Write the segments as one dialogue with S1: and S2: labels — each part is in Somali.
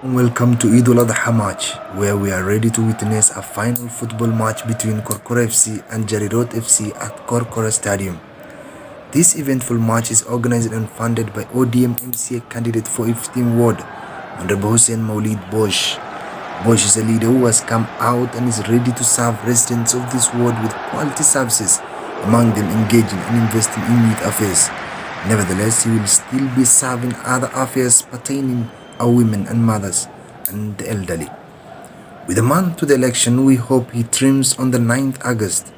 S1: Welcome to Eid al-Adha match, where we are ready to witness a final football match between Korkora FC and Jarirot FC at Korkora Stadium. This eventful match is organized and funded by ODM MCA candidate for 15 ward, Honorable Hussein Maulid Bosch. Bosch is a leader who has come out and is ready to serve residents of this ward with quality services, among them engaging and investing in youth affairs. Nevertheless, he will still be serving other affairs pertaining our women and mothers and the elderly. With a month to the election, we hope he trims on the 9th August.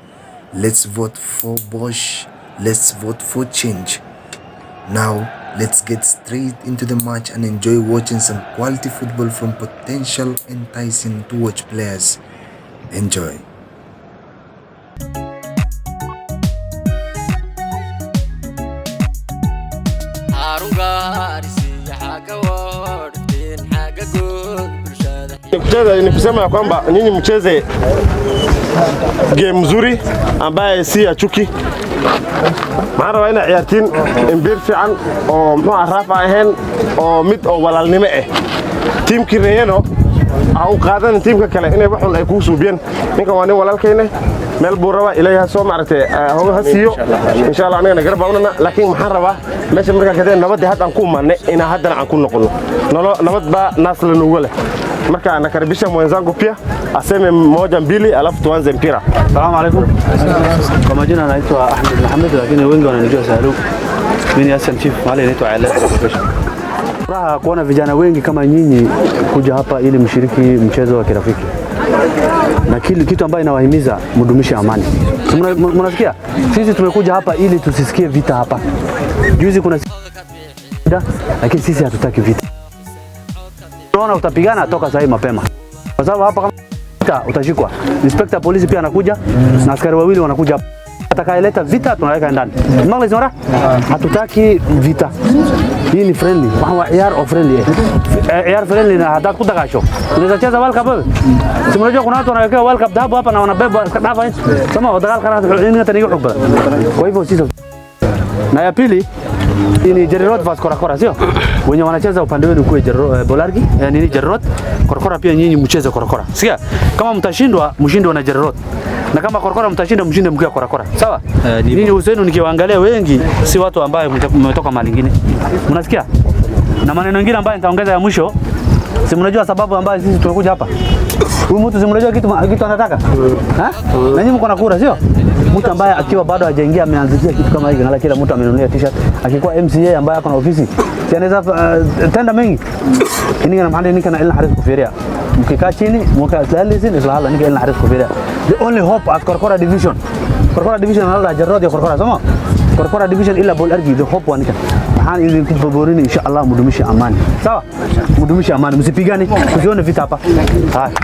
S1: Let's vote for Bosch. Let's vote for change. Now, let's get straight into the match and enjoy watching some quality football from potential enticing to watch players. Enjoy.
S2: Ni kusema ya kwamba nyinyi mcheze game mzuri ambaye si ya chuki. Maana waa ina ciyaartiin imbir fiican oo muxuu araf ahayn oo mid oo walaalnimo ah. Teamkii reeyano au qaadan teamka kale inay wax ay ku suubiyeen. Ninka waa nin walaalkayna meel buu rabaa ilaahay soo maartay hoo hasiyo insha Allah anaga garab bawnana laakiin maxaan rabaa meesha marka kadeen nabad had aan ku maanay ina haddana aan ku noqono nabad ba naas la nugu leh marka nakaribisha mwenzangu pia aseme moja mbili alafu tuanze mpira.
S3: Asalamu alaykum. Kwa majina naitwa Ahmed Mohamed lakini wengi wananijua Salu. Mimi ni Hassan Chief mahali naitwa Ala. Furaha kuona vijana wengi kama nyinyi kuja hapa ili mshiriki mchezo wa kirafiki. Na kitu ambayo inawahimiza mdumishe amani. Mnasikia? Sisi tumekuja hapa ili tusisikie vita hapa. Juzi kuna vita lakini sisi hatutaki vita. Unaona utapigana toka sasa mapema. Kwa sababu hapa kama utashikwa. Inspector polisi pia anakuja na askari wawili wanakuja hapa. Atakayeleta vita tunaweka ndani. Mangale zora? Hatutaki vita. Hii ni friendly. Wa AR of friendly. AR friendly na hata kutagasho. Unaweza cheza World Cup wewe? Si mnajua kuna watu wanaweka World Cup dhahabu hapa na wanabeba dhahabu hizi. Kama wadagal kana nini tanigo hubba. Kwa hivyo sisi na ya pili ni Jarirot vs Korkora sio? Wenye wanacheza upande wenu kwa Bolargi, nini Jarirot, Korkora pia nyinyi mcheze Korkora. Sikia? Kama mtashindwa, mshinde na Jarirot. Na kama Korkora mtashinda, mshinde mkia Korkora. Sawa? Nini Hussein nikiwaangalia wengi si watu ambao mmetoka mahali nyingine. Mnasikia? Na maneno mengine ambayo nitaongeza ya mwisho, si mnajua sababu ambayo sisi tumekuja hapa? Huyu mtu si mnajua kitu anataka? Na nyinyi mko na kura sio? Mtu ambaye akiwa bado hajaingia ameanzia kitu kama hiki na kila mtu amenunulia t-shirt akikuwa MCA ambaye ako na ofisi si anaweza tenda mengi ini na mahali nika na ilna haris kufiria mkikaa chini mkasalisi ni swala nika ilna haris kufiria. The only hope at Korkora division hala Jarirot ya Korkora sama Korkora division ila Bolargi the hope wanika waxaan idin ku boborin insha Allah mudumisha amani sawa mudumisha amani msipigane tusione vita hapa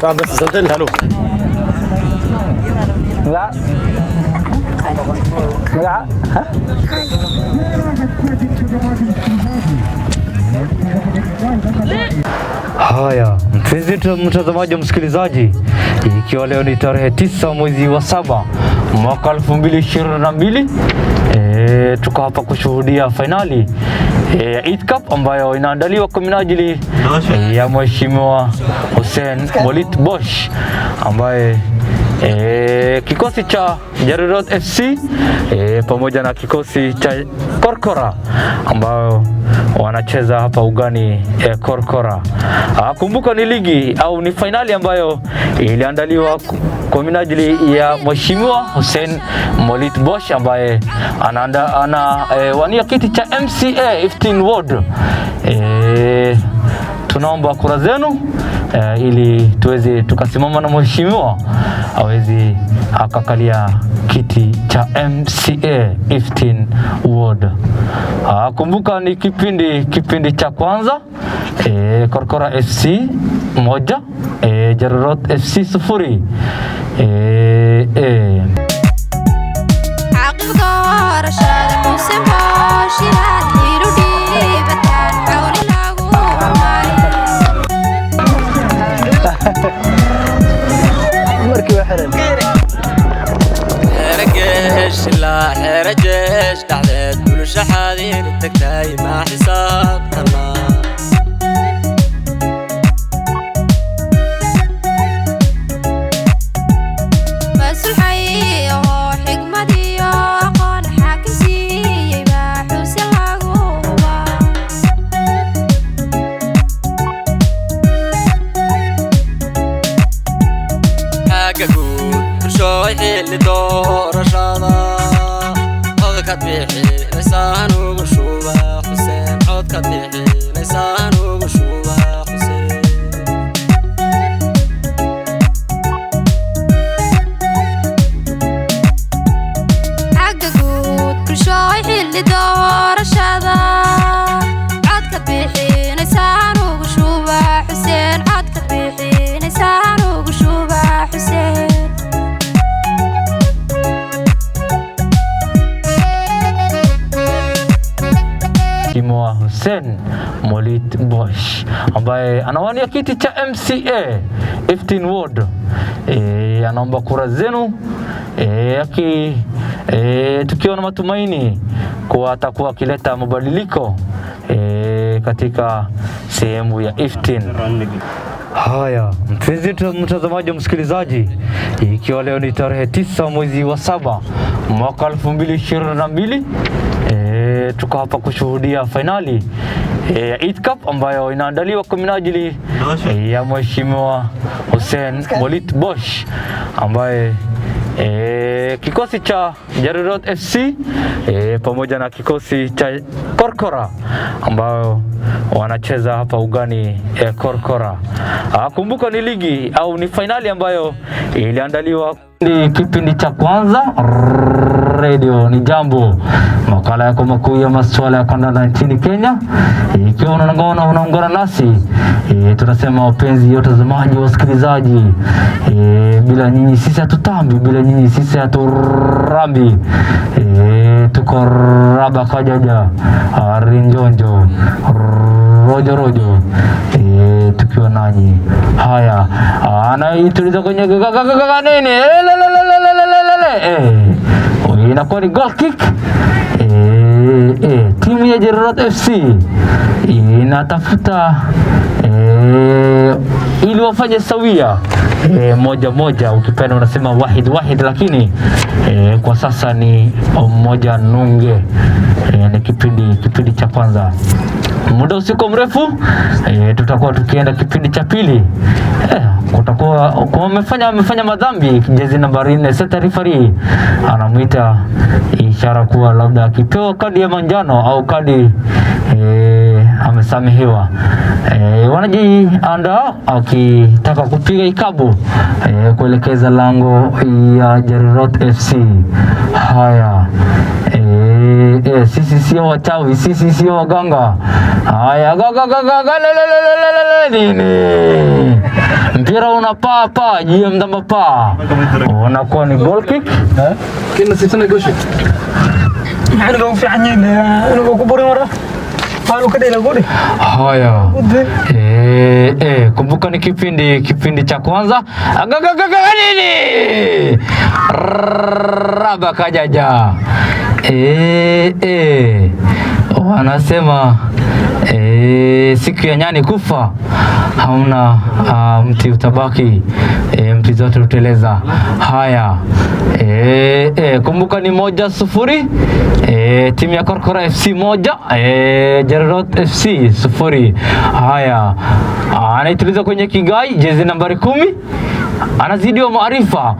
S3: sawa basi asante halo la
S4: Haya, mpenzi mtazamaji msikilizaji, ikiwa leo ni tarehe 9 mwezi wa 7 mwaka 2022, tuko hapa kushuhudia finali ya Eid Cup ambayo inaandaliwa kwa minajili ya Mheshimiwa Hussein Maulid Bosch ambaye kikosi cha Jarirot FC pamoja na kikosi cha Korkora ambao wanacheza hapa ugani Korkora. Kumbuka ni ligi au ni finali ambayo iliandaliwa kwa minajili ya Mheshimiwa Hussein Maulid Bosch ambaye wania kiti cha MCA 15 ward. Tunaomba kura zenu ili tuweze tukasimama na mheshimiwa aweze akakalia kiti cha MCA 15 ward. Kumbuka ni kipindi cha kwanza, Korkora FC 1, Jarirot FC 0.
S5: حرجش تعدد كل شحاذين التكتاي مع حساب الله اللي دور شاضا عود كتبيحي لسان وقشوبة حسين عود كتبيحي لسان وقشوبة حسين
S6: عققود كل شوي اللي دور شاضا عود كتبيحي لسان وقشوبة حسين عود كتبيحي لسان وقشوبة حسين
S4: Mheshimiwa Hussein Molit Bosh ambaye anawania kiti cha MCA 15 Ward. Anaomba kura zenu tukiwa na matumaini kuwa atakuwa akileta mabadiliko katika sehemu ya 15. Haya, mpenzi mtazamaji, msikilizaji, ikiwa leo ni tarehe 9 mwezi wa 7 mwaka 2022, tuko hapa kushuhudia finali ya Eid Cup ambayo inaandaliwa kwa minajili ya Mheshimiwa Hussein Molit Bosh ambaye kikosi cha Jarirot FC pamoja na kikosi cha Korkora ambao wanacheza hapa ugani Korkora. Kumbuka ni ligi au ni finali ambayo iliandaliwa kipindi cha kwanza. Radio ni Jambo, makala yako makuu ya masuala ya kandanda nchini Kenya. Ikiwa unaungana nasi, tunasema wapenzi watazamaji, wasikilizaji, bila nyinyi sisi hatutambi, bila nyinyi sisi haturambi. Tuko raba kajaja, rinjonjo, rojo, tukiwa nanyi. Haya, anaituliza kwenye nini? Inakuwa ni goal kick. Timu ya Jarirot FC inatafuta ili wafanye sawia moja, ukipenda unasema wahid, lakini kwa sasa ni moja nunge. Ni kipindi cha kwanza. Muda usiko mrefu tutakuwa tukienda kipindi cha pili. Kutakuwa amefanya madhambi jezi nambari 4 seta referee anamuita, ishara kuwa labda akipewa kadi ya manjano au kadi amesamehewa. Wanajiandaa akitaka kupiga ikabu kuelekeza lango ya Jarirot FC. Haya, sisi sio wachawi, sisi sio waganga. Haya, nini? Mpira unapaa juu ya mdamba paa. Unakuwa ni goal kick.
S3: Kina sisi negotiate. Ndio fi'ani ndio kuburi mara. Halu kada ila goli.
S4: Haya. Kumbuka ni kipindi cha kwanza. Nini? Raba kajaja. Wanasema siku ya nyani kufa hauna mti utabaki, mti zote uteleza. Haya, kumbuka ni 1-0, timu ya Korkora FC 1, Jarirot FC 0. Haya, anaituliza kwenye kigai jezi nambari 10, anazidiwa maarifa.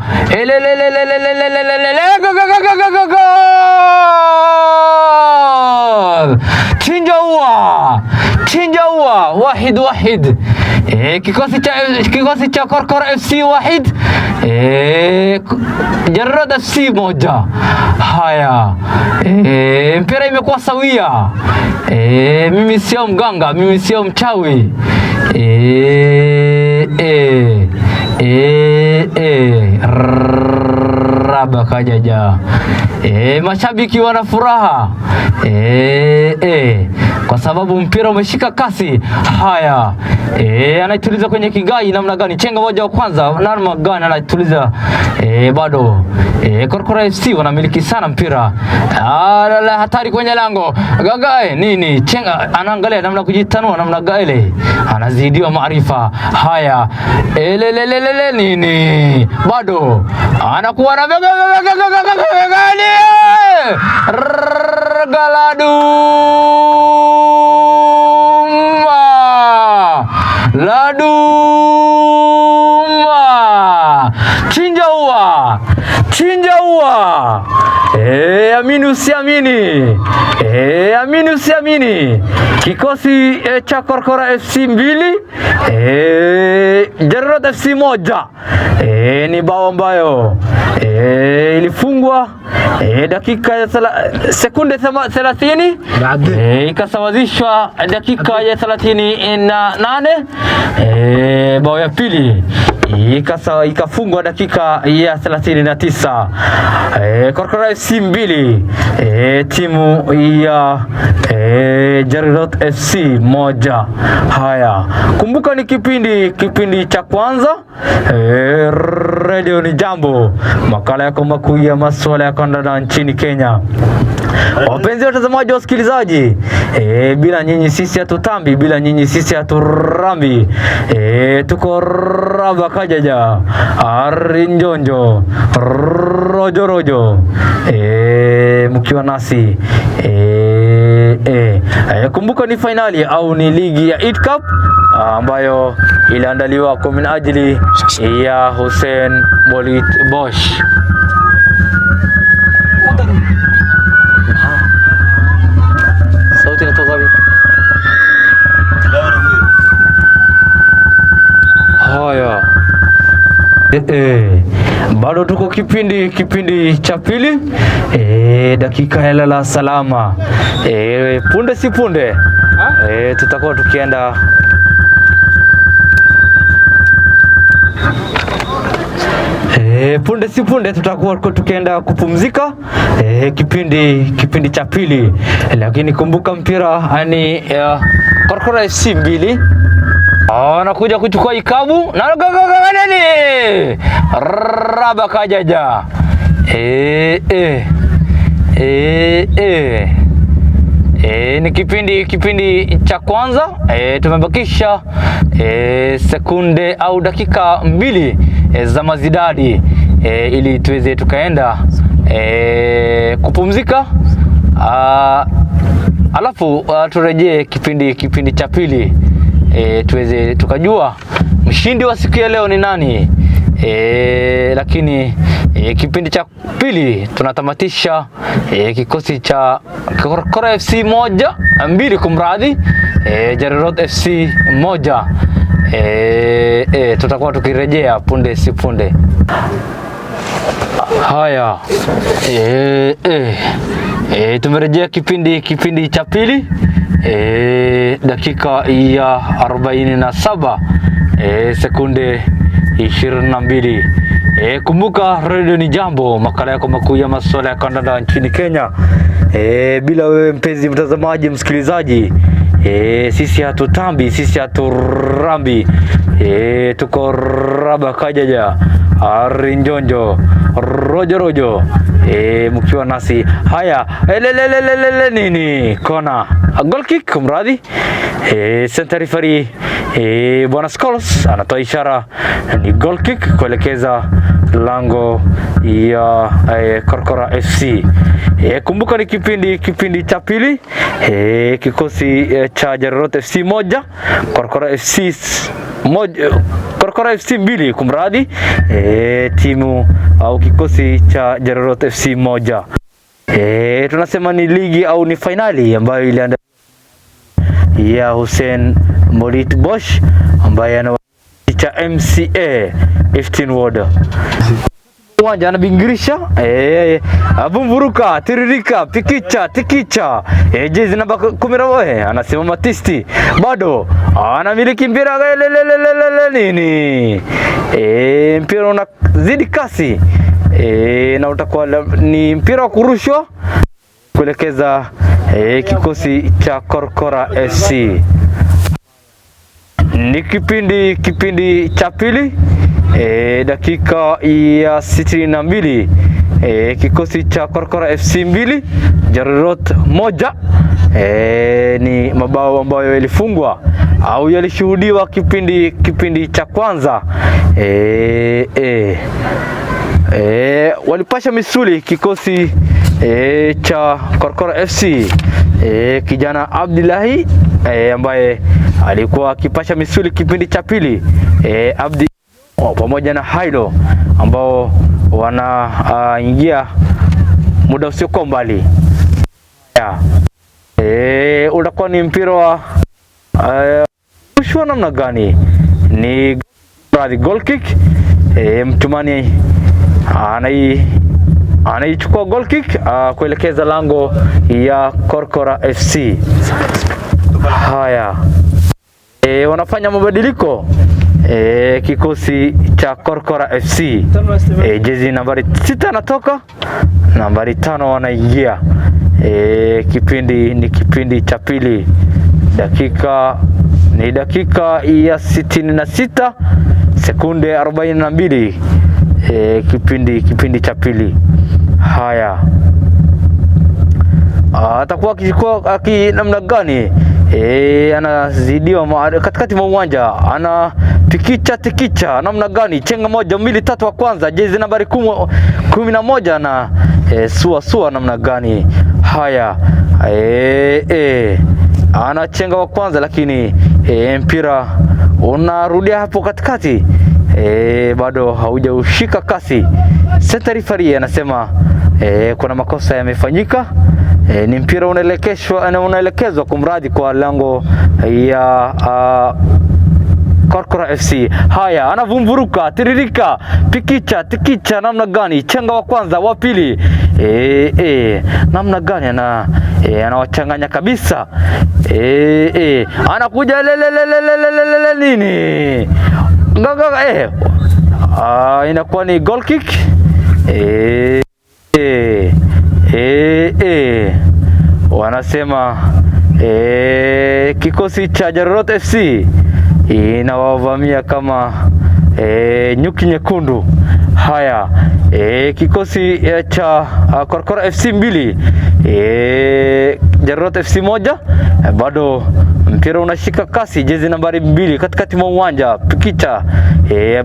S4: Chinja ua wahid. Kikosi cha Korkora FC 1, Jarirot FC 1. Haya, mpira imekuwa sawia. Mimi sio mganga, mimi sio mchawi. Raba kajaja. Mashabiki wana furaha kwa sababu mpira umeshika kasi. Haya, anaituliza kwenye kigai namna gani? Chenga moja wa kwanza namna gani anaituliza? Bado Korkora FC wanamiliki sana mpira. Hatari kwenye lango. Gagae nini? Chenga anaangalia namna kujitanua namna gani, anazidiwa maarifa. Haya, nini? Bado anakuwa na Laduma chinja ua chinja ua. Amini usiamini. Amini usiamini. Kikosi cha Korkora FC 2, Jarirote FC 1. Ni bao ambayo ilifungwa dakika ya sekunde 30, ikasawazishwa dakika ya 38. Bao ya pili ikafungwa dakika ya 39. Korkora FC 2, timu ya Jarirote FC 1. Haya, kumbuka ni kipindi cha kwanza. Radio ni Jambo, makala yako makuu ya masuala ya kandanda nchini Kenya. Wapenzi watazamaji, wasikilizaji, bila nyinyi sisi hatutambi, bila nyinyi sisi haturambi. Tuko raba kajaja, arinjonjo, rojo, mkiwa nasi. Kumbuka ni finali au ni ligi ya Eid Cup ambayo iliandaliwa kwa minajili ya Hussein Bolit Bosch. Sauti inatoka wapi? Haya. Bado tuko kipindi cha pili. Dakika ya lala salama. Punde si punde tutakuwa tukienda punde si punde tutakuwa tukienda kupumzika kipindi cha pili. Lakini kumbuka mpira ni Korkora FC 2 anakuja kuchukua ikabu na nani raba kajaja. Ni kipindi cha kwanza. Tumebakisha sekunde au dakika 2 za mazidadi ili tuweze tukaenda kupumzika, alafu turejee kipindi cha pili, tuweze tukajua mshindi wa siku ya leo ni nani. Lakini kipindi cha pili tunatamatisha kikosi cha Korkora FC 2 kumradhi, Jarirote FC 1. Tutakuwa tukirejea punde si punde. Haya, tumerejea kipindi cha pili, dakika ya 47, sekunde 22. Kumbuka Radio ni Jambo, makala yako makuu ya masuala ya kandanda nchini Kenya. Bila wewe mpenzi mtazamaji, msikilizaji, sisi hatutambi, sisi haturambi. Tuko raba kajaja, arinjonjo, rojo, mkiwa nasi. Haya, nini kona goal kick kumradhi. Center referee Bwana Scholes anatoa ishara ni goal kick kuelekeza lango ya Korkora FC. Kumbuka ni kipindi cha pili, kikosi cha Jarirote FC 1, Korkora FC 2 kumradhi, timu au kikosi cha Jarirote FC 1. Tunasema ni ligi au ni finali ambayo iliandaliwa ya Hussein Bolit Bosch ambaye anawakilisha MCA 15 Ward. Uwanja anabingirisha, abumburuka, tiririka, pikicha, tikicha, jezi namba 10 anasimama tisti, bado anamiliki mpira nini, mpira unazidi kasi, na utakuwa ni mpira wa kurushwa kuelekeza kikosi cha Korkora FC. Ni kipindi cha pili, dakika ya 62, kikosi cha Korkora FC 2, Jarirote 1. Ni mabao ambayo yalifungwa au yalishuhudiwa kipindi cha kwanza. Walipasha misuli kikosi cha Korkora FC, kijana Abdillahi ambaye alikuwa akipasha misuli kipindi cha pili, Abdi pamoja na Hailo ambao wanaingia muda usiokuwa mbali. Utakuwa ni mpira wa kushua namna gani? Ni goal kick. Mtumani anaichukua goal kick kuelekeza lango ya Korkora FC. Haya, wanafanya mabadiliko kikosi cha Korkora FC. Jezi nambari 6 anatoka, nambari 5 wanaingia. Kipindi cha pili, dakika ya 66 sekunde 42. Kipindi cha pili. Haya, atakuwa akichukua namna gani? Anazidiwa katikati mwa uwanja, ana tikicha namna gani? Chenga 1 2 3 wa kwanza, jezi nambari 11 na sua namna gani? Haya, anachenga wa kwanza, lakini mpira unarudia hapo katikati, bado haujaushika kasi. Center referee anasema kuna makosa yamefanyika. Ni mpira unaelekezwa kumradi kwa lango ya Korkora FC. Haya, anavumburuka, tiririka, tikicha namna gani? Chenga wa kwanza, wa pili, namna gani? Anawachanganya kabisa. Anakuja nini? Inakuwa ni goal kick. Wanasema kikosi cha Jarirot FC inawavamia kama nyuki nyekundu. Haya, kikosi cha Korkora FC 2, Jarirot FC 1. Bado mpira unashika kasi, jezi nambari 2 katikati mwa uwanja, pikicha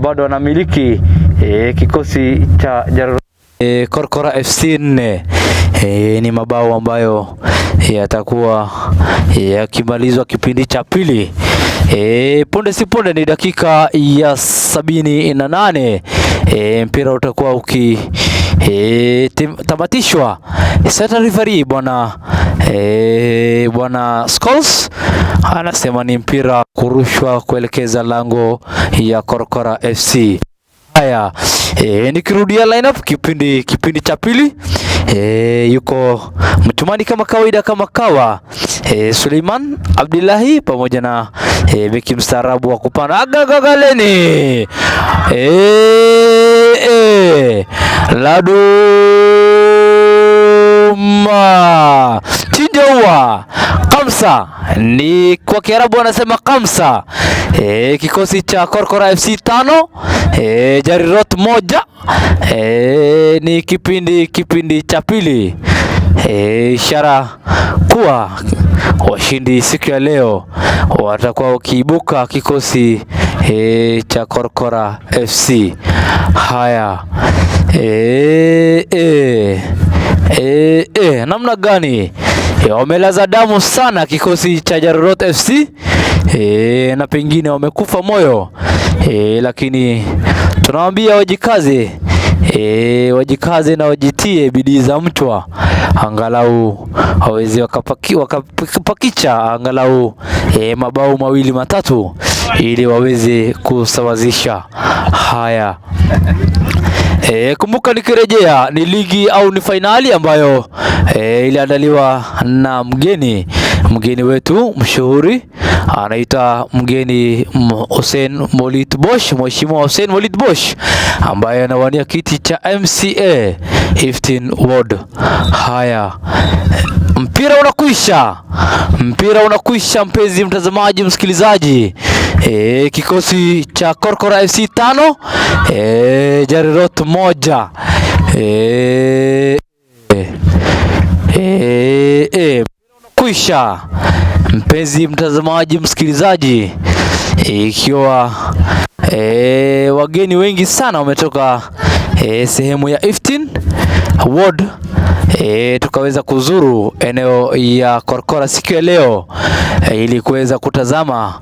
S4: bado anamiliki kikosi cha Jarirot. Korkora FC 4. Ni mabao ambayo yatakuwa yakimalizwa kipindi cha pili. Punde si punde, ni dakika ya 78. Mpira utakuwa ukitamatishwa. Center referee bwana Scholes anasema ni mpira kurushwa kuelekeza lango ya Korkora FC. Haya, nikirudia lineup kipindi cha pili, yuko Mtumani kama kawaida, kama kawa, Suleiman Abdullahi pamoja na beki mstaarabu wa kupanda Agagaleni, Laduma Chinjaua Kamsa, ni kwa Kiarabu wanasema Kamsa. Kikosi cha Korkora FC 5, Jarirot 1. Ni kipindi cha pili, ishara kuwa washindi siku ya leo watakuwa wakiibuka kikosi cha Korkora FC. Haya, namna gani? Wamelaza damu sana kikosi cha Jarirot FC, na pengine wamekufa moyo, lakini tunawaambia wajikaze na wajitie bidii za mchwa, angalau waweze wakapakicha angalau mabao 2 matatu ili waweze kusawazisha. Haya, kumbuka nikirejea, ni ligi au ni fainali ambayo iliandaliwa na mgeni wetu mshuhuri, anaita mgeni Hussein Molit Bosch, Mheshimiwa Hussein Molit Bosch ambaye anawania kiti cha MCA Iftin Ward. Haya, mpira unakwisha mpenzi mtazamaji, msikilizaji. Kikosi cha Korkora FC 5, Jarirot 1. Unakwisha mpenzi mtazamaji, msikilizaji, ikiwa wageni wengi sana wametoka sehemu ya Iftin Ward, tukaweza kuzuru eneo ya Korkora siku ya leo ili kuweza kutazama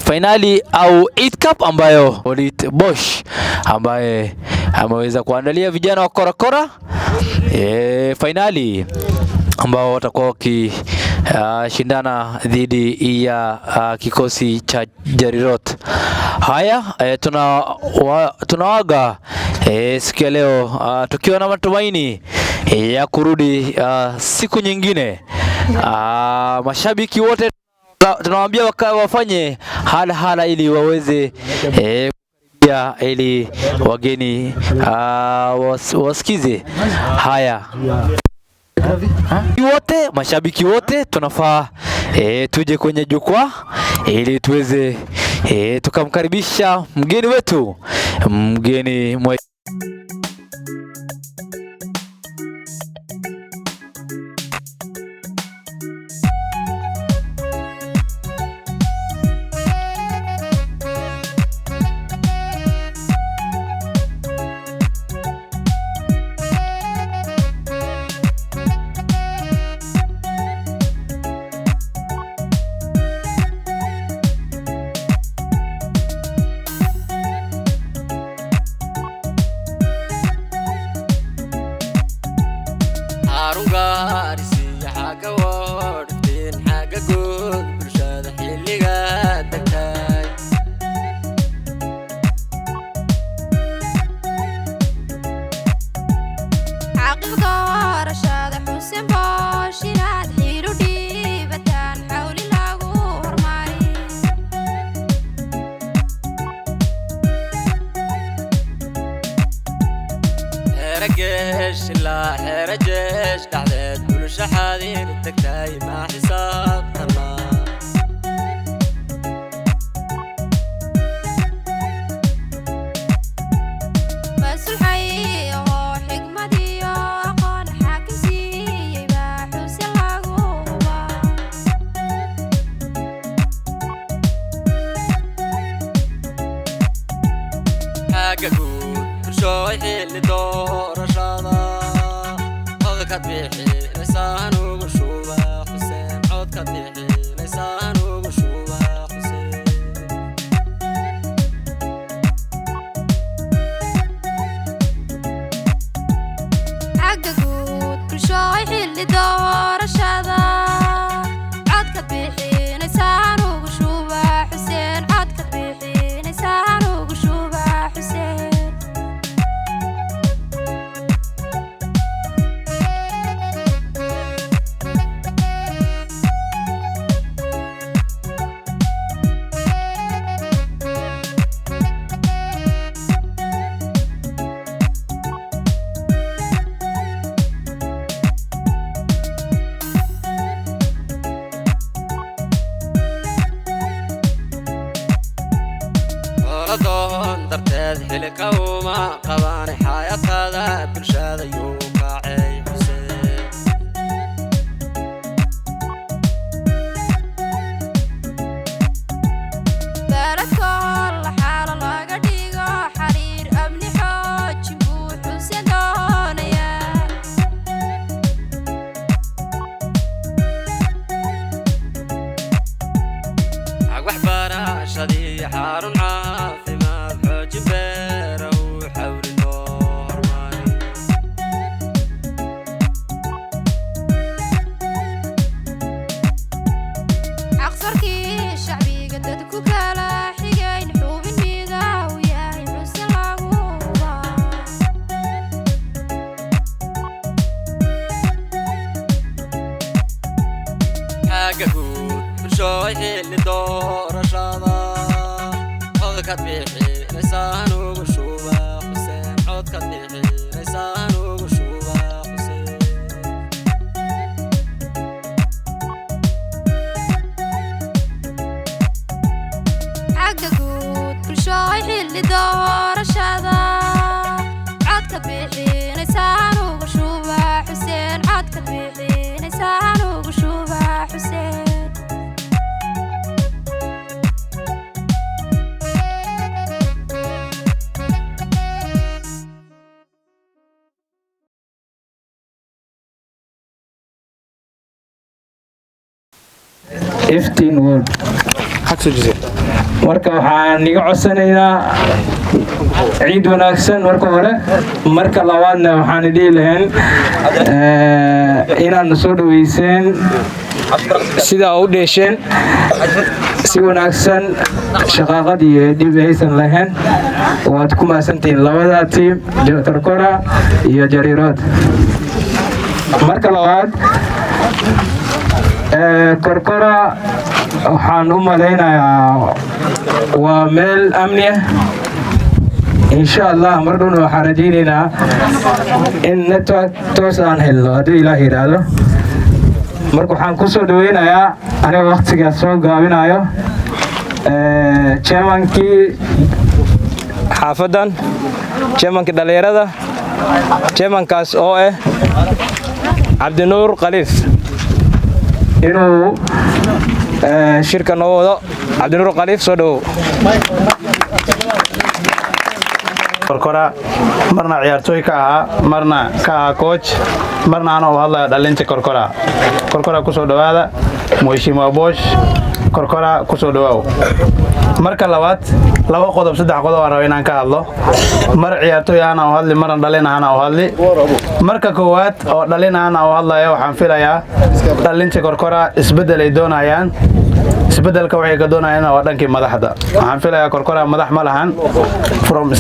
S4: finali au 8 Cup ambayo Molit Bosch ambaye ameweza kuandalia vijana wa Korakora finali ambao watakuwa shindana dhidi ya kikosi cha Jarirot. Haya, tunawaga siku ya leo tukiwa na matumaini ya kurudi siku nyingine. Mashabiki wote tunawaambia wafanye hala ili waweze ili wageni wasikize. Haya, wote mashabiki wote tunafaa tuje kwenye jukwaa ili tuweze tukamkaribisha mgeni wetu, mgeni
S5: حرجش قعدت كل شحاذين التكتاي مع حساب الله
S6: بس الحي هو حكمتي وقال حاكم سي باحوس العقوبة
S5: حاجة كل شوي اللي دور شاضا كتبيحي لسان وقشوبة حسين عود كتبيحي لسان وقشوبة حسين
S6: حققود كل شوي اللي دور الشذا عود كتبيحي لسان وقشوبة حسين عود كتبيحي لسان وقشوبة حسين
S5: هلك وما قباني حياة هذا كل شيء يوقعي حسين
S6: بارك الله حال الله قديقة حرير أمني حوج بوح حسين دونيا
S5: عقب حبارة شدي حارون عافي ما بحوج بيره وحول النور ماني
S6: عقصركي الشعبي قددكو كلا حقين حوب الميدا وياهي حسين العقوبة
S5: حاجة كل شوي اللي دور شاضا عود كتبيحي لسان وقشوبة حسين عود كتبيحي لسان وقشوبة حسين
S6: حققود كل شوي اللي دور الشذا عود كتبيحي لسان وقشوبة حسين عود كتبيحي لسان وقشوبة حسين
S7: iftiin wood marka waxaan niga codsanaynaa ciid wanaagsan marka hore marka labaadna waxaan idin lahayn inaan soo dhaweyseen sida u dheesheen si wanaagsan shaqaaqad iyo dhib aysan lahayn waad ku maasantihiin labada tiim Korkora iyo Jariirood marka labaad Korkora waxaan u maleynayaa waa meel amni ah insha Allah marduna waxaan rajaynaynaa in network toos aan helno haddii Ilaahay yiraahdo marka waxaan ku soo dhaweynayaa aniga waqtiga soo gaabinayo chairmankii xaafadan chairmankii dhalinyarada chairmankaas oo ah Cabdinuur Khaliif inuu shirka noo wado Cabdinuur Khaliif soo dhawow
S3: Korkora marna ciyaartooy ka ahaa marna ka ahaa coach marna ana u hadlayo dhalinta Korkora ku soo dhawaada Mheshimiwa Bosch Korkora ku soo dhawaaw marka labaad laba qodob saddex qodob aan rabo inaan ka hadlo mar ciyaartooy aan u hadli marna dhalin aan u hadli marka koowaad oo dhalin aan u hadlayo waxaan filayaa dhalinta Korkora isbedel ay doonayaan isbedelka waxay ka doonayaan waa dhankii madaxda waxaan filayaa Korkora madax ma lahan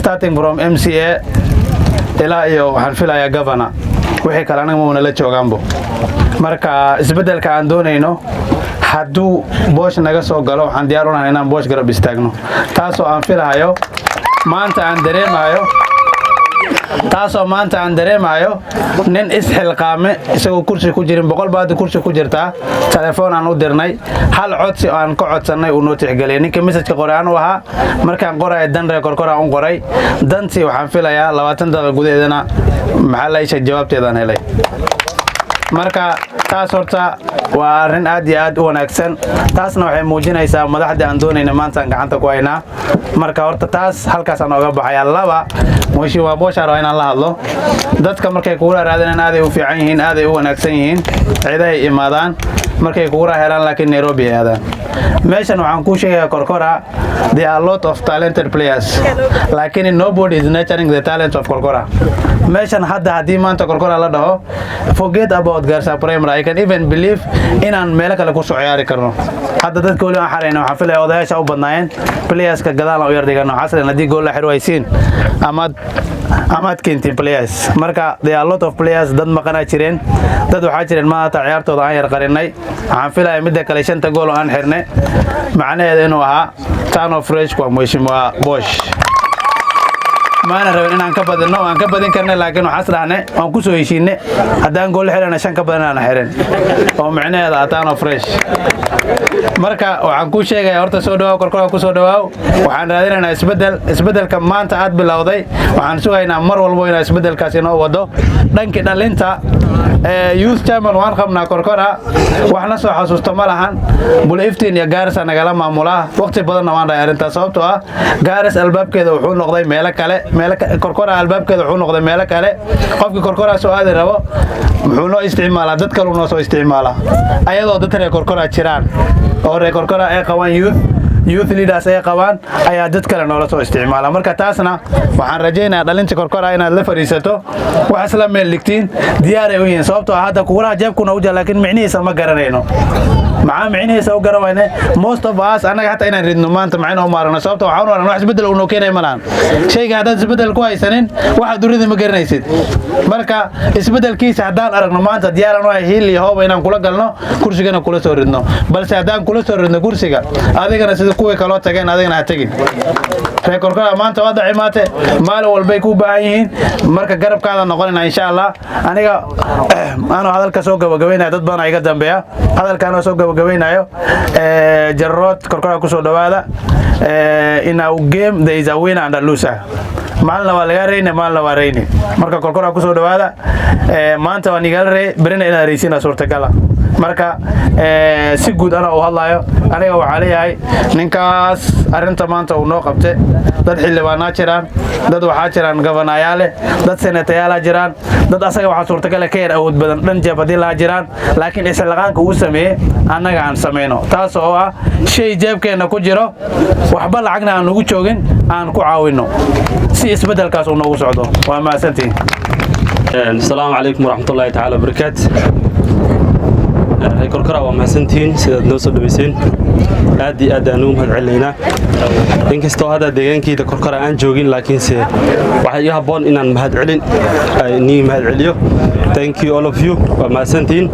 S3: starting from MCA ilaa iyo waxaan filayaa governor wixii kale anaga ma la joogaanbo marka isbedelka aan doonayno hadduu Bosch naga soo galo waxaan diyaar u nahay inaan Bosch garab istaagno taasoo aan filayo maanta aan dareemayo nin isxilqaame isagoo kursi ku jirin 100 baad kursi ku jirtaa telefoon aan u dirnay hal codsi aan ka codsanay uu noo tixgeliyay ninka message qoraan u ahaa markaan qoray dan reer Korkora aan qoray dantii waxaan filayaa 20 daqiiqo gudaheedana maxaa la isha jawaabteedaan helay marka taas horta waa arrin aad iyo aad u wanaagsan taasna waxay muujinaysaa madaxda aan doonayna maanta aan gacanta ku haynaa marka horta taas halkaas aan oga baxaya laba Mheshimiwa Bosch aan inaan la hadlo dadka markay kugu raadinayaan aad ay u fiican yihiin aad ay u wanaagsan yihiin ciidahay imaadaan markay kugu raadinayaan laakiin Nairobi aadaan meeshan waxaan ku sheegayaa Korkora there are a lot of talented players laakiin nobody is nurturing the talent of Korkora meeshan hadda haddii maanta Korkora la dhaho forget about Garissa Primary I can even believe inaan meel kale ku soo ciyaari karno hadda dadka wali aan xareyno waxaan filayaa odayaasha u badnaayeen playerska gadaal u yar dhigano xasran haddii gool la xiro aysiin amaad keentiin players marka there are a lot of players dad maqana jireen dad waxaa jireen maanta ciyaartooda aan yar qarinay waxaan filayaa midda kale 5 gool oo aan xirnay macnaheedu inuu ahaa turn of fresh kwa Mheshimiwa Bosch maana rabin inaan ka badino aan ka badin karnay laakiin waxaan saxnay aan ku soo heshiinay hadaan gool xirana 5 ka badan aan xirin oo macnaheedu turn of fresh marka waxaan ku sheegayaa horta soo dhawaad Korkora ku soo dhawaad waxaan raadinaynaa isbedelka maanta aad bilowday waxaan sugaynaa mar walba inaan isbedelkaas inoo wado dhankii dhalinta youth chairman waan qabnaa Korkora waxna soo xasuusto ma lahan Buliftiin iyo Garissa nagala maamulaa waqti badan waan dhahay arinta sababtoo ah Garissa albaabkeeda wuxuu noqday meel kale Korkora albaabkeeda wuxuu noqday meel kale qofkii Korkora soo aadi rabo wuxuu noo isticmaalaa dad kale noo soo isticmaalaa ayadoo dad reer Korkora jiraan oo reer Korkora ay qabaan youth leaders ay qabaan ayaa dad kale noola soo isticmaala marka taasna waxaan rajaynayaa dhalinta Korkora inaad la fariisato wax isla meel ligtiin diyaar ay u yihiin sababtoo ah hadda kuwa jeebkuna u jaa laakiin micnihiisa ma garanayno maxaa micnihiisa u garanayna most of us anaga hatta inaan ridno maanta macna u maarno sababtoo waxaan oranaa wax isbedel uu keenay malaan shayga hadda isbedel ku haysanin waxa durida ma garanaysid marka isbedelkiisa hadaan aragno maanta diyaar aan u ahay hiil iyo hoob inaan kula galno kursigana kula soo ridno balse hadaan kula soo ridno kursiga adigana sida kuwa kale tageen adigana ha tagin reer Korkora maanta wada cimaate maalin walba ay ku baahan yihiin marka garabkaada noqonayna insha Allah aniga aan hadalka soo gabagabeynaa dad badan iga dambeeya hadalkaan soo gabagabeynayo Jariirood Korkora ku soo dhawaada in our game there is a winner and a loser maalna waa laga reeyay maalna waa reeyay marka Korkora ku soo dhawaada maanta waan iga reeyay berina ila reeysiina suurtagala marka si guud ana u hadlayo aniga waxa leeyahay ninkaas arinta maanta uu noo qabtay dad xildhibaano jiraan dad waxa jiraan gabanayaal dad senatayaal jiraan dad asaga waxa suurtagal ka yar awood badan dhan jabadii la jiraan laakiin islaqaanka uu sameeyay anaga aan sameeyno taas oo ah shay jeebkeena ku jiro waxba lacagna aan ugu joogin aan ku caawino si isbedelkaas uu noogu socdo waa mahadsantihiin
S8: السلام عليكم ورحمة الله تعالى وبركاته كركرة ومحسنتين سيدات نوصل دبيسين أدي أدانوم هالعلينا إن كستو هذا ديجان كده كركرة أن جوجين لكن سي واحد يهبون إن مهد علين إني مهد عليو thank you all of you ومحسنتين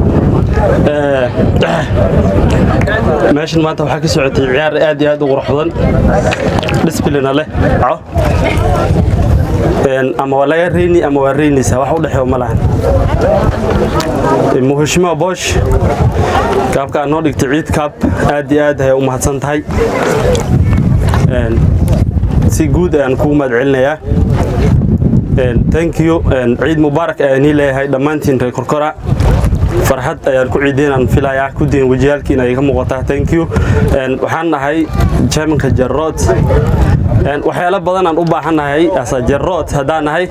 S8: ماشي ما أنت وحكي سعودي عيار أدي هذا ورحضن دسبلنا له ama waa laga reeni ama waa reenaysaa wax u dhaxeeyo ma lahan muhashima Bosch kaabka noo dhigtay ciid kaab aad iyo aad ay u mahadsan tahay si guud aan ku mahadcelinayaa thank you ciid mubaarak aan leeyahay dhamaantiin reer Korkora farxad ayaan ku ciideenan filayaa ku deen wajiyalkiina ay ka muuqataa thank you waxaan nahay chairmanka Jarrod waxyaalo badan aan u baahanahay asa Jarrod hadaan nahay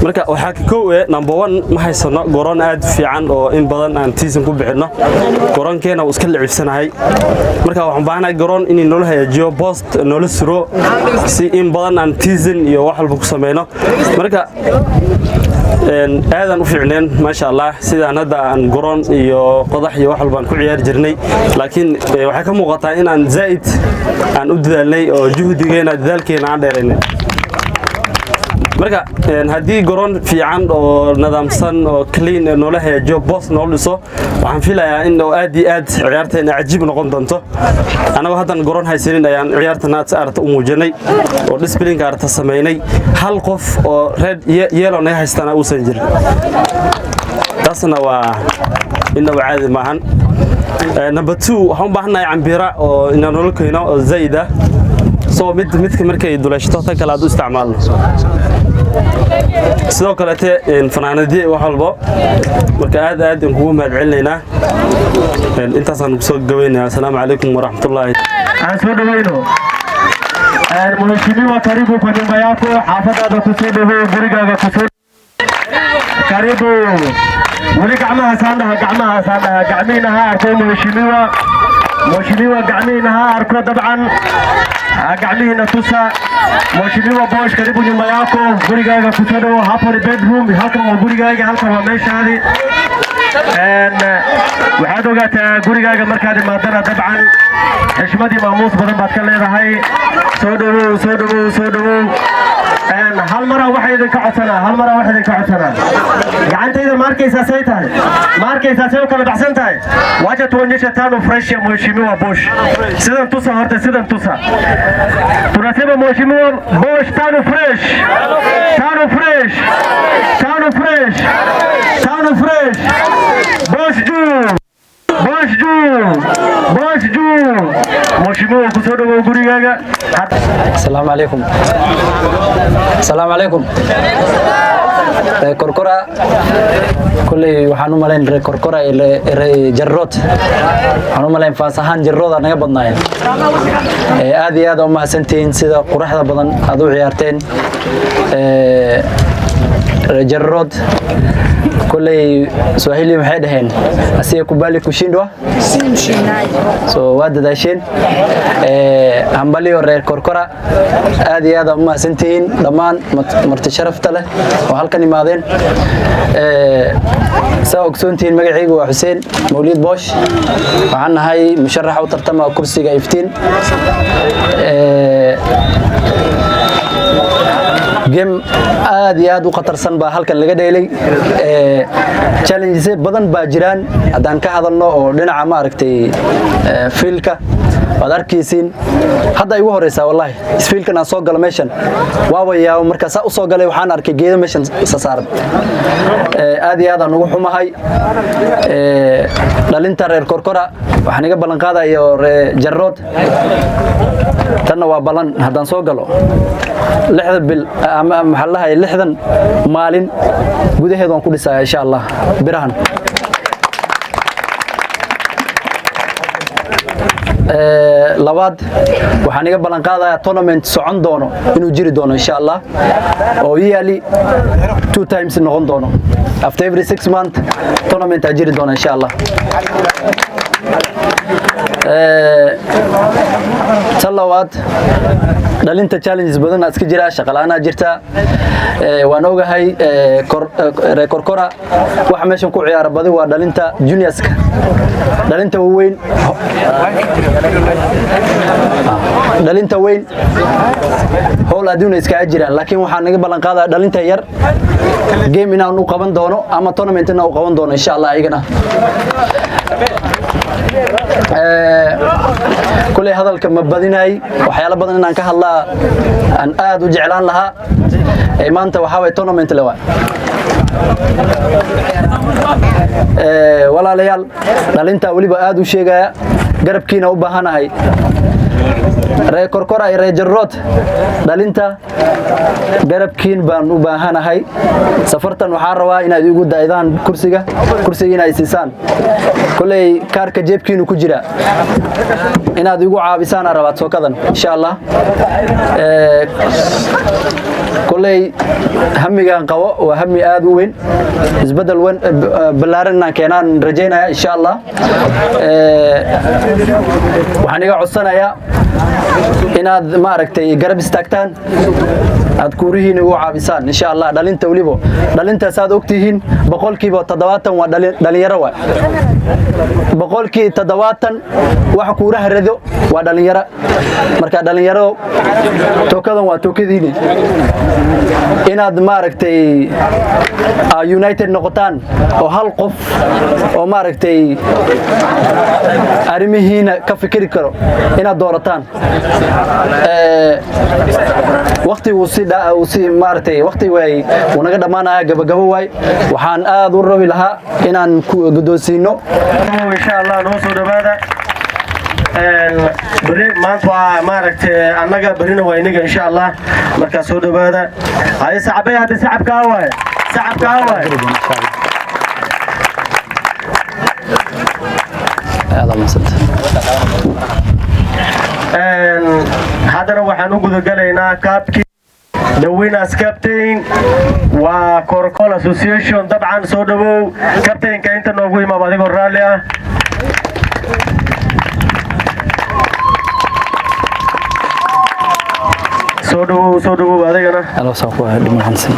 S8: marka waxa ka koow number 1 ma haysano goron aad fiican oo in badan aan tiisan ku bixino goronkeena uu iska lacibsanahay marka waxaan baahanahay goron in nolol hagaajiyo post nolol suro si in badan aan tiisan iyo wax walba ku sameeyno marka aadan u fiicneen ma sha Allah sidaan hadda aan goron iyo qodax iyo wax walba ku ciyaar jirnay laakiin waxa ka muuqata in aan zaid aan u dadaalnay oo juhdigeena dadaalkeena aan dheeraynay marka hadii goron fiican oo nidaamsan oo clean nolol hagaajiyo boss nolol dhiso waxaan filayaa in oo aad iyo aad ciyaarteena cajiib noqon doonto anagu hadan goron haysanin ayaan ciyaartana aad u muujinay oo discipline arta sameeynay hal qof oo red yellow ay haystaan uu san jir taasna waa inna caadi maahan number 2 waxaan u baahanahay cambira oo inaan nolol keeno oo zaida soo midka markay duleeshto tan kala aad u isticmaalno sidoo kale fanaanadii wax walba marka aad aan kugu mahadcelinaynaa intaas aan ku soo gaweynaa assalaamu calaykum waraxmatullaahi
S2: aan soo dhaweyno mheshimiwa karibu kwa nyumba yako xaafadaada ku soo dhawo gurigaaga ku soo karibu wali gacmaha saandaha gacmiina ha arko mheshimiwa gacmiina ha arko dabcan gacmiina tusa mheshimiwa Bosch karibu nyumba yako gurigaaga ku soo dhawo hapo ni bedroom halkan waa gurigaaga halkan waa meeshaadi waxaad ogaataa gurigaaga markaad imaadana dabcan xishmadii maamuus badan baad ka leedahay soo dhawow hal mara waxa idinka codsanaa gacantayda markaysaa say tahay markaysaa say u kala baxsan tahay wacha tuonyesha tano fresh ya mheshimiwa Bosch sidan tusa tunasema mheshimiwa Bosch tano fresh Bosch juu mheshimiwa ku soo dhawow gurigaaga
S9: السلام عليكم كركرة كل وحنو مالين كركرة إلى جرّوت حنو مالين فاسحان جرّوت أنا قبضناين هذه أم سنتين سيدا قرحة بدن هذو عيارتين جرّوت كل سواحيلي محيدهن أسيا كوبالي كوشيندوا سو واد داشين همبالي ورّي كركرة هذه أم سنتين دمان مرتشرفت له وهالكني ماذين سواء كسونتين مجعيق وحسين موليد بوش وعنا هاي مشرحة وترتمى كرسي جايفتين جيم aad u qatarsan baa halkan laga dheelay challenges badan baa jiraan hadaan ka hadalno oo dhinaca ma aragtay fiilka wad arkaysiin hadda igu horeysa wallahi fiilkan aan soo galo meeshan waawayaa markaas u soo galay waxaan arkay geedo meeshan saaran aad aan ugu xumahay dhalinta reer Korkora waxaan iga balan qaadayo Jarrod tan waa balan hadaan soo galo 6 bil ama maxallaha 6 maalin gudaheed waan ku dhisaa insha Allah birahan labaad waxaan iga balan qaadayaa tournament socon doono inuu jiri doono insha Allah oo yearly 2 times noqon doono after every 6 months tournament jiri doono insha Allah talawaad dhalinta challenges badan iska jira shaqalaana jirta waan ogahay korkora waxa meeshan ku ciyaar badi waa dhalinta juniorska dhalinta weyn howl adduun iska jiraan laakiin waxaan naga ballan qaadaa dhalinta yar game inaan u qaban doono ama tournament inaan u qaban doono insha Allah ayagana kulay hadalka ma badinay waxyaalo badan inaan ka hadlaa aan aad u jeclaan lahaa maanta waxa way tournament la waa walaalayaal dhalinta waliba aad u sheegaya garabkiina u baahanahay reer korkora iyo reer jarrood dhalinta garabkiin baan u baahanahay safartan waxaan rabaa inaad igu daydaan kursiga inaad siisaan kulay kaarka jeebkiinu ku jira inaad igu caabisaan arabaad sookadan insha Allah kulay hamigan qabo waa hami aad u weyn isbedel weyn balaaran keenaan rajaynaya insha Allah waxaan iga codsanayaa inaad ma aragtay garab istaagtaan aad kuurihiin ugu caabisaan insha Allah dhalinta waliba dhalinta saad ogtihiin boqolkiiba 70 waa dhalinyaro waa boqolkiiba 70 wax kuuraha rado waa dhalinyaro marka dhalinyaro tookadan waa tookadiini inaad ma aragtay united noqotaan oo hal qof oo ma aragtay arrimihiina ka fikiri karo inaad doorataan waqti uu si maartay waqti way unaga dhamaanaya gabagabo way waxaan aad u rabi lahaa inaan ku gudoonsino
S2: insha Allah noo soo dhawaada bari maanta waa maaragtay annaga barina waa inaga insha Allah marka soo dhawaada hay saxabay hada saxabka waay haddana waxaan u gudagalaynaa kaabkii the winners captain waa Korkol Association dabcan soo dhawow captainka inta noogu imaado adigoo raalli ah soo dhawow adigana
S9: alo soo ku dhiman hansan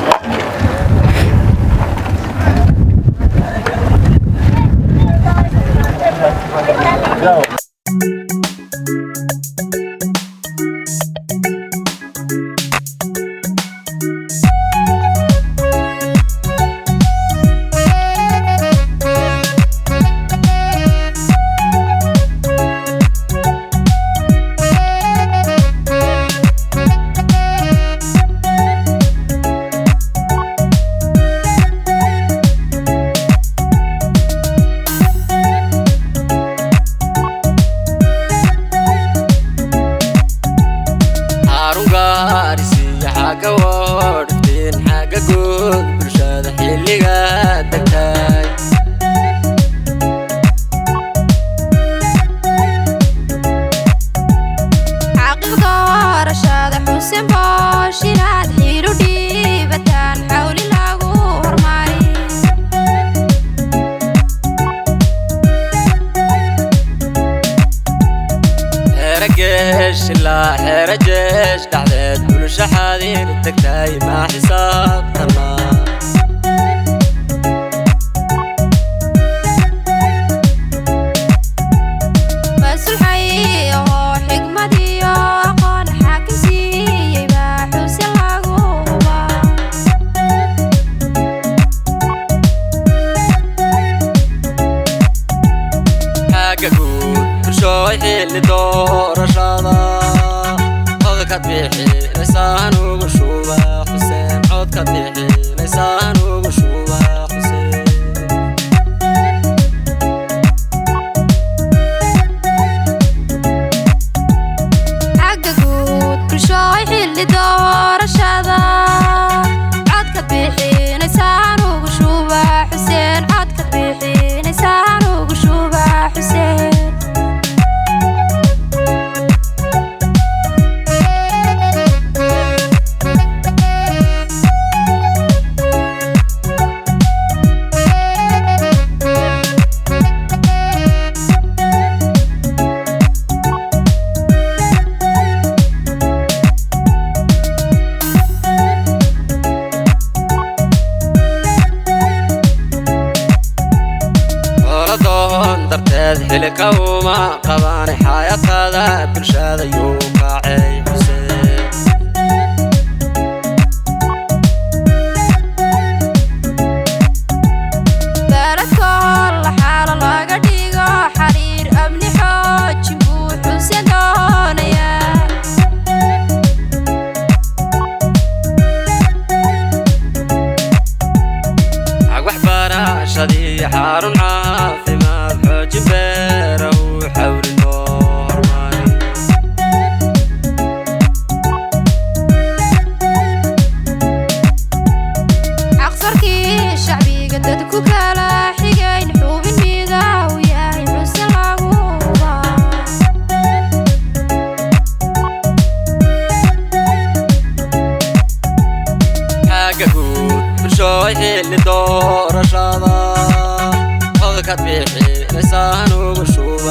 S5: حرجش دعدت كل شحادين التكتاي مع حساب تمام
S6: بس الحقيقة هو حكمتي أقول حاكسي يبقى حسين لغوبة
S5: حاجة كل شوي اللي دور شاطر كتبيحي لسان وقشوبة حسين عود كتبيحي لسان وقشوبة حسين
S6: حققود كل شوي اللي دور الشذا عود كتبيحي لسان وقشوبة حسين عود كتبيحي لسان وقشوبة حسين
S5: حلك وما قبان حياة هذا برشاد يوم راعي حسين
S6: بلد كل حالة laga dhigo xariir amni xoojin buu xuseen doonayaa
S5: عقب براشدي حارون عافماد حوجin beera uu xawli noormay
S6: aqsarkii shacbiga dadku kala xigayn xubin midaw yahay xuseen lagu hubaa
S5: حاجة جود برشوي حيل دور شادا هذا كتبيحي لسان وشوبا